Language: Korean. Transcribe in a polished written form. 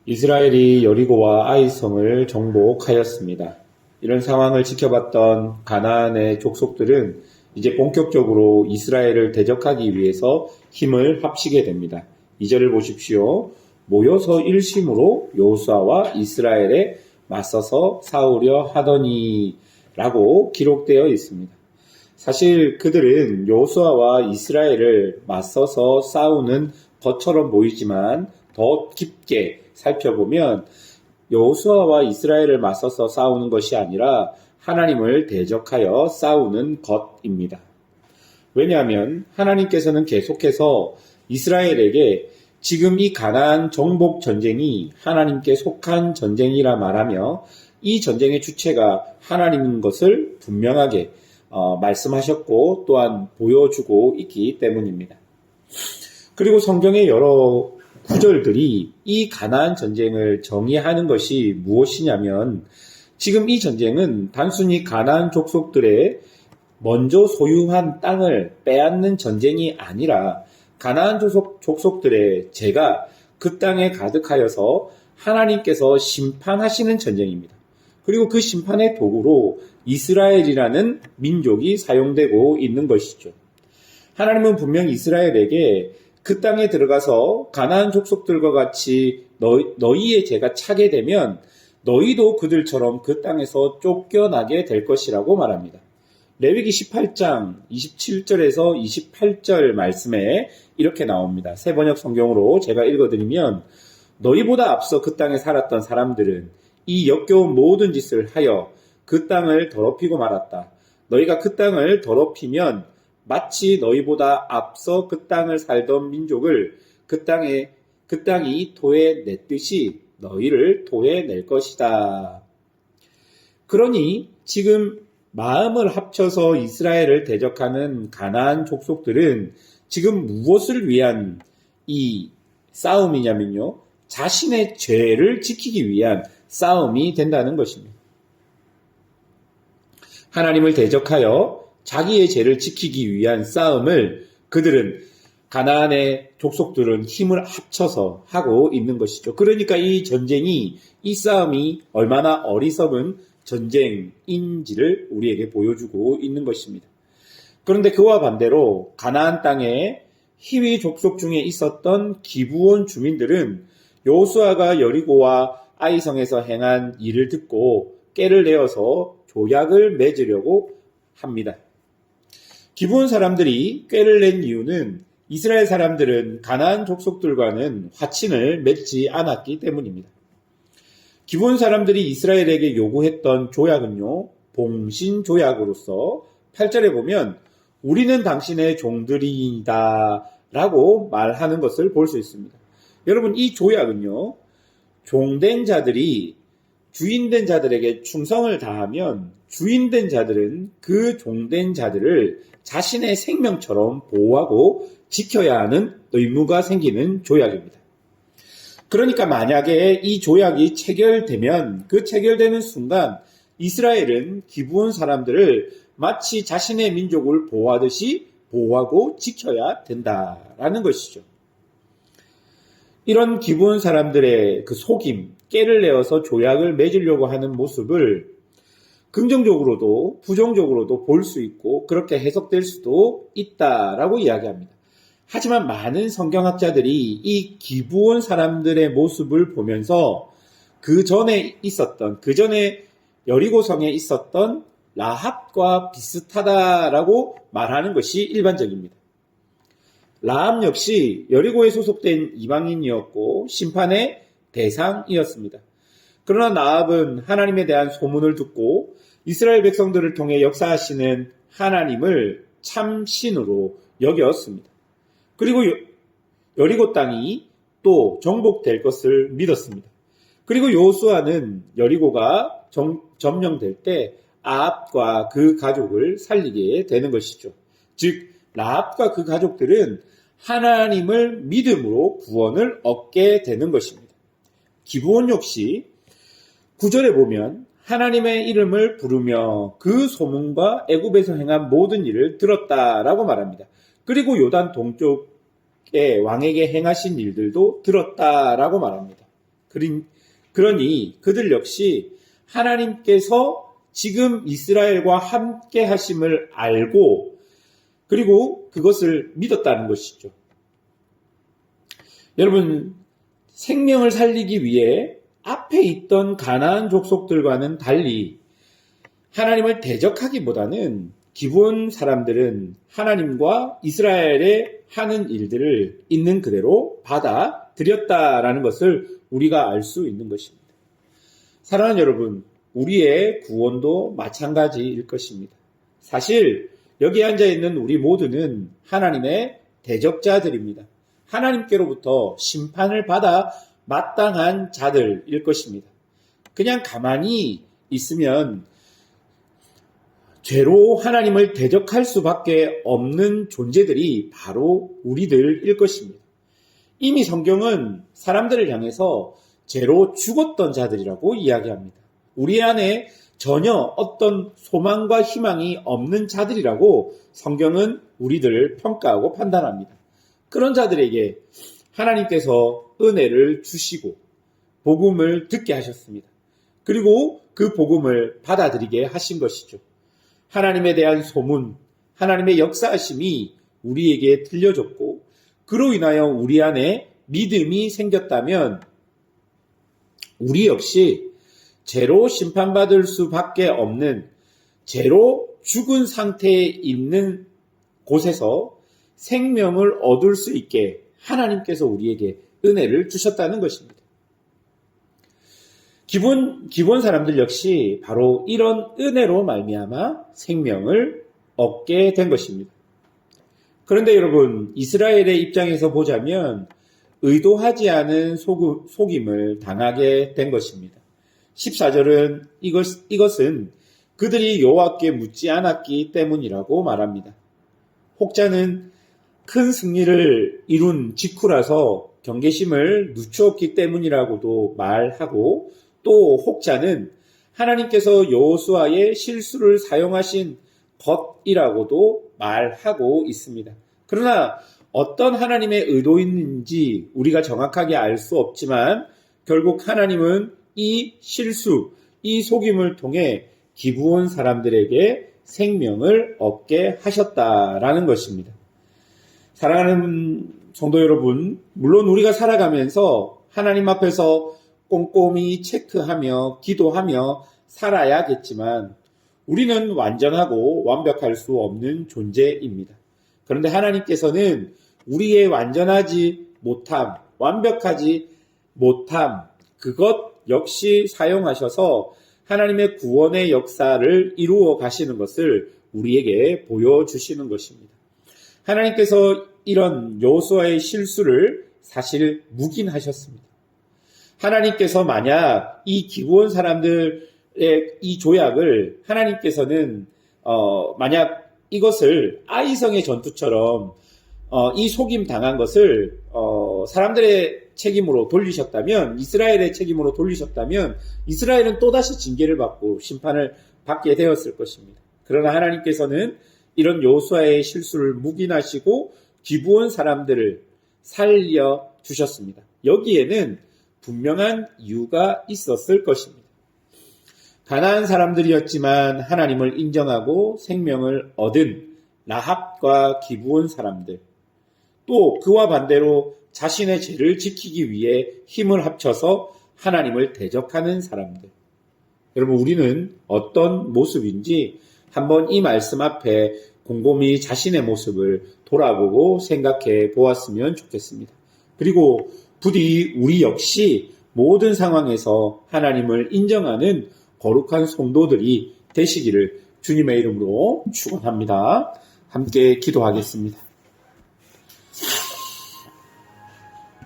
이스라엘이 여리고와 아이성을 정복하였습니다. 이런 상황을 지켜봤던 가나안의 족속들은 이제 본격적으로 이스라엘을 대적하기 위해서 힘을 합치게 됩니다. 2절을 보십시오. 모여서 일심으로 여호수아와 이스라엘에 맞서서 싸우려 하더니 라고 기록되어 있습니다. 사실 그들은 여호수아와 이스라엘을 맞서서 싸우는 것처럼 보이지만 더 깊게 살펴보면 여호수아와 이스라엘을 맞서서 싸우는 것이 아니라 하나님을 대적하여 싸우는 것입니다. 왜냐하면 하나님께서는 계속해서 이스라엘에게 지금 이 가나안 정복 전쟁이 하나님께 속한 전쟁이라 말하며 이 전쟁의 주체가 하나님인 것을 분명하게 말씀하셨고 또한 보여주고 있기 때문입니다. 그리고 성경의 여러 구절들이 이 가나안 전쟁을 정의하는 것이 무엇이냐면 지금 이 전쟁은 단순히 가나안 족속들의 먼저 소유한 땅을 빼앗는 전쟁이 아니라 가나안 족속들의 죄가 그 땅에 가득하여서 하나님께서 심판하시는 전쟁입니다. 그리고 그 심판의 도구로 이스라엘이라는 민족이 사용되고 있는 것이죠. 하나님은 분명히 이스라엘에게 그 땅에 들어가서 가나안 족속들과 같이 너희의 죄가 차게 되면 너희도 그들처럼 그 땅에서 쫓겨나게 될 것이라고 말합니다. 레위기 18장 27절에서 28절 말씀에 이렇게 나옵니다. 새 번역 성경으로 제가 읽어드리면 너희보다 앞서 그 땅에 살았던 사람들은 이 역겨운 모든 짓을 하여 그 땅을 더럽히고 말았다. 너희가 그 땅을 더럽히면 마치 너희보다 앞서 그 땅을 살던 민족을 그 땅이 토해냈듯이 너희를 토해낼 것이다. 그러니 지금 마음을 합쳐서 이스라엘을 대적하는 가나안 족속들은 지금 무엇을 위한 이 싸움이냐면요. 자신의 죄를 지키기 위한 싸움이 된다는 것입니다. 하나님을 대적하여 자기의 죄를 지키기 위한 싸움을 그들은 가나안의 족속들은 힘을 합쳐서 하고 있는 것이죠. 그러니까 이 전쟁이 이 싸움이 얼마나 어리석은 전쟁인지를 우리에게 보여주고 있는 것입니다. 그런데 그와 반대로 가나안 땅에 히위 족속 중에 있었던 기브온 주민들은 여호수아가 여리고와 아이성에서 행한 일을 듣고 꾀를 내어서 조약을 맺으려고 합니다. 기브온 사람들이 꾀를 낸 이유는 이스라엘 사람들은 가나안 족속들과는 화친을 맺지 않았기 때문입니다. 기브온 사람들이 이스라엘에게 요구했던 조약은요, 봉신 조약으로서 8절에 보면 우리는 당신의 종들이다 라고 말하는 것을 볼 수 있습니다. 여러분, 이 조약은요, 종된 자들이 주인된 자들에게 충성을 다하면 주인된 자들은 그 종된 자들을 자신의 생명처럼 보호하고 지켜야 하는 의무가 생기는 조약입니다. 그러니까 만약에 이 조약이 체결되면 그 체결되는 순간 이스라엘은 기브온 사람들을 마치 자신의 민족을 보호하듯이 보호하고 지켜야 된다라는 것이죠. 이런 기브온 사람들의 그 속임, 꾀를 내어서 조약을 맺으려고 하는 모습을 긍정적으로도 부정적으로도 볼 수 있고 그렇게 해석될 수도 있다라고 이야기합니다. 하지만 많은 성경학자들이 이 기브온 사람들의 모습을 보면서 그 전에 여리고성에 있었던 라합과 비슷하다라고 말하는 것이 일반적입니다. 라합 역시 여리고에 소속된 이방인이었고 심판의 대상이었습니다. 그러나 라합은 하나님에 대한 소문을 듣고 이스라엘 백성들을 통해 역사하시는 하나님을 참신으로 여겼습니다. 그리고 여리고 땅이 또 정복될 것을 믿었습니다. 그리고 여호수아는 여리고가 점령될 때 아합과 그 가족을 살리게 되는 것이죠. 즉 라합과 그 가족들은 하나님을 믿음으로 구원을 얻게 되는 것입니다. 기브온 역시 9절에 보면 하나님의 이름을 부르며 그 소문과 애굽에서 행한 모든 일을 들었다라고 말합니다. 그리고 요단 동쪽의 왕에게 행하신 일들도 들었다라고 말합니다. 그러니 그들 역시 하나님께서 지금 이스라엘과 함께 하심을 알고 그리고 그것을 믿었다는 것이죠. 여러분, 생명을 살리기 위해 앞에 있던 가나안 족속들과는 달리 하나님을 대적하기보다는 기브온 사람들은 하나님과 이스라엘의 하는 일들을 있는 그대로 받아들였다라는 것을 우리가 알 수 있는 것입니다. 사랑하는 여러분, 우리의 구원도 마찬가지일 것입니다. 사실 여기 앉아있는 우리 모두는 하나님의 대적자들입니다. 하나님께로부터 심판을 받아 마땅한 자들일 것입니다. 그냥 가만히 있으면 죄로 하나님을 대적할 수밖에 없는 존재들이 바로 우리들일 것입니다. 이미 성경은 사람들을 향해서 죄로 죽었던 자들이라고 이야기합니다. 우리 안에 전혀 어떤 소망과 희망이 없는 자들이라고 성경은 우리들을 평가하고 판단합니다. 그런 자들에게 하나님께서 은혜를 주시고 복음을 듣게 하셨습니다. 그리고 그 복음을 받아들이게 하신 것이죠. 하나님에 대한 소문, 하나님의 역사하심이 우리에게 들려졌고 그로 인하여 우리 안에 믿음이 생겼다면 우리 역시 죄로 심판받을 수밖에 없는 죄로 죽은 상태에 있는 곳에서 생명을 얻을 수 있게 하나님께서 우리에게 은혜를 주셨다는 것입니다. 기본 사람들 역시 바로 이런 은혜로 말미암아 생명을 얻게 된 것입니다. 그런데 여러분, 이스라엘의 입장에서 보자면 의도하지 않은 속임을 당하게 된 것입니다. 14절은 이것은 그들이 여호와께 묻지 않았기 때문이라고 말합니다. 혹자는 큰 승리를 이룬 직후라서 경계심을 늦추었기 때문이라고도 말하고 또 혹자는 하나님께서 여호수아의 실수를 사용하신 것이라고도 말하고 있습니다. 그러나 어떤 하나님의 의도인지 우리가 정확하게 알 수 없지만 결국 하나님은 이 실수, 이 속임을 통해 기브온 사람들에게 생명을 얻게 하셨다라는 것입니다. 사랑하는 성도 여러분, 물론 우리가 살아가면서 하나님 앞에서 꼼꼼히 체크하며 기도하며 살아야겠지만 우리는 완전하고 완벽할 수 없는 존재입니다. 그런데 하나님께서는 우리의 완전하지 못함, 완벽하지 못함, 그것 역시 사용하셔서 하나님의 구원의 역사를 이루어 가시는 것을 우리에게 보여주시는 것입니다. 하나님께서 이런 여호수아의 실수를 사실 묵인하셨습니다. 하나님께서 만약 이 기브온 사람들의 이 조약을 하나님께서는 만약 이것을 아이성의 전투처럼 이 속임 당한 것을 사람들의 책임으로 돌리셨다면, 이스라엘의 책임으로 돌리셨다면 이스라엘은 또다시 징계를 받고 심판을 받게 되었을 것입니다. 그러나 하나님께서는 이런 여호수아의 실수를 묵인하시고 기브온 사람들을 살려주셨습니다. 여기에는 분명한 이유가 있었을 것입니다. 가나안 사람들이었지만 하나님을 인정하고 생명을 얻은 라합과 기브온 사람들, 또 그와 반대로 자신의 죄를 지키기 위해 힘을 합쳐서 하나님을 대적하는 사람들. 여러분, 우리는 어떤 모습인지 한번 이 말씀 앞에 곰곰이 자신의 모습을 돌아보고 생각해 보았으면 좋겠습니다. 그리고 부디 우리 역시 모든 상황에서 하나님을 인정하는 거룩한 성도들이 되시기를 주님의 이름으로 축원합니다. 함께 기도하겠습니다.